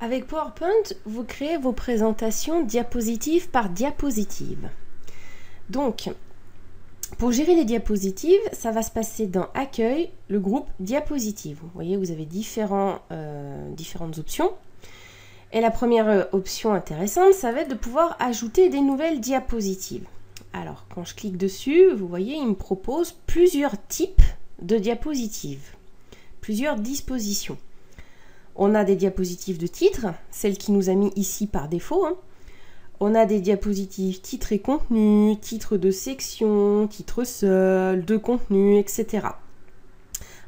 Avec PowerPoint, vous créez vos présentations diapositive par diapositive. Donc, pour gérer les diapositives, ça va se passer dans Accueil, le groupe Diapositives. Vous voyez, vous avez différentes options. Et la première option intéressante, ça va être de pouvoir ajouter des nouvelles diapositives. Alors, quand je clique dessus, vous voyez, il me propose plusieurs types de diapositives, plusieurs dispositions. On a des diapositives de titre, celles qui nous a mis ici par défaut. On a des diapositives titre et contenu, titre de section, titre seul, de contenu, etc.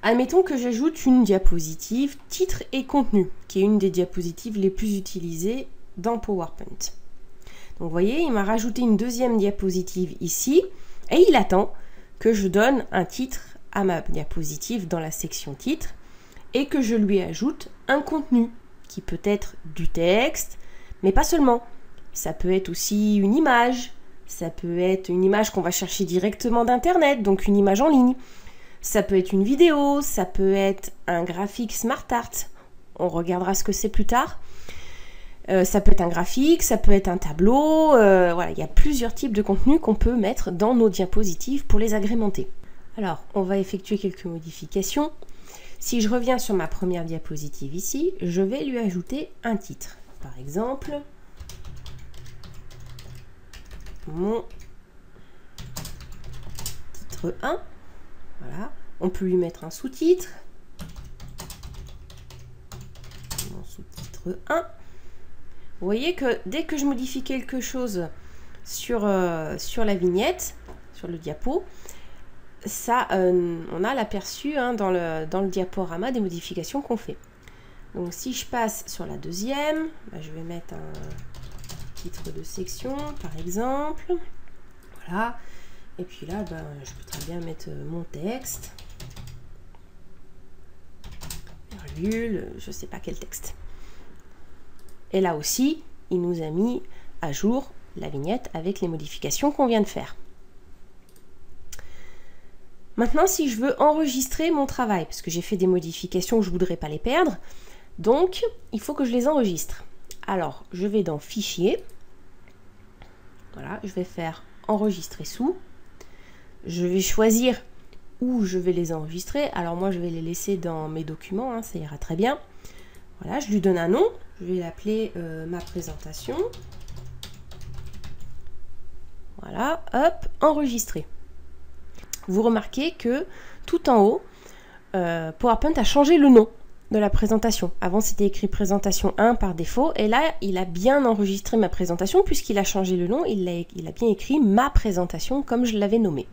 Admettons que j'ajoute une diapositive titre et contenu, qui est une des diapositives les plus utilisées dans PowerPoint. Donc vous voyez, il m'a rajouté une deuxième diapositive ici, et il attend que je donne un titre à ma diapositive dans la section titre, et que je lui ajoute un contenu, qui peut être du texte, mais pas seulement. Ça peut être aussi une image, ça peut être une image qu'on va chercher directement d'internet, donc une image en ligne. Ça peut être une vidéo, ça peut être un graphique Smart Art, on regardera ce que c'est plus tard. Ça peut être un graphique, ça peut être un tableau, voilà, il y a plusieurs types de contenus qu'on peut mettre dans nos diapositives pour les agrémenter. Alors, on va effectuer quelques modifications. Si je reviens sur ma première diapositive ici, je vais lui ajouter un titre. Par exemple, mon titre 1. Voilà. On peut lui mettre un sous-titre. Mon sous-titre 1. Vous voyez que dès que je modifie quelque chose sur la vignette, sur le diapo, ça, on a l'aperçu dans le diaporama des modifications qu'on fait. Donc si je passe sur la deuxième, je vais mettre un titre de section par exemple. Voilà. Et puis là, je peux très bien mettre mon texte. Virgule, je ne sais pas quel texte. Et là aussi, il nous a mis à jour la vignette avec les modifications qu'on vient de faire. Maintenant, si je veux enregistrer mon travail, parce que j'ai fait des modifications, je ne voudrais pas les perdre, donc il faut que je les enregistre. Alors, je vais dans Fichier, voilà, je vais faire Enregistrer sous, je vais choisir où je vais les enregistrer. Alors moi, je vais les laisser dans mes documents, ça ira très bien. Voilà, je lui donne un nom, je vais l'appeler ma présentation. Voilà, hop, enregistrer. Vous remarquez que tout en haut, PowerPoint a changé le nom de la présentation. Avant, c'était écrit présentation 1 par défaut, et là, il a bien enregistré ma présentation puisqu'il a changé le nom, il a bien écrit ma présentation comme je l'avais nommé.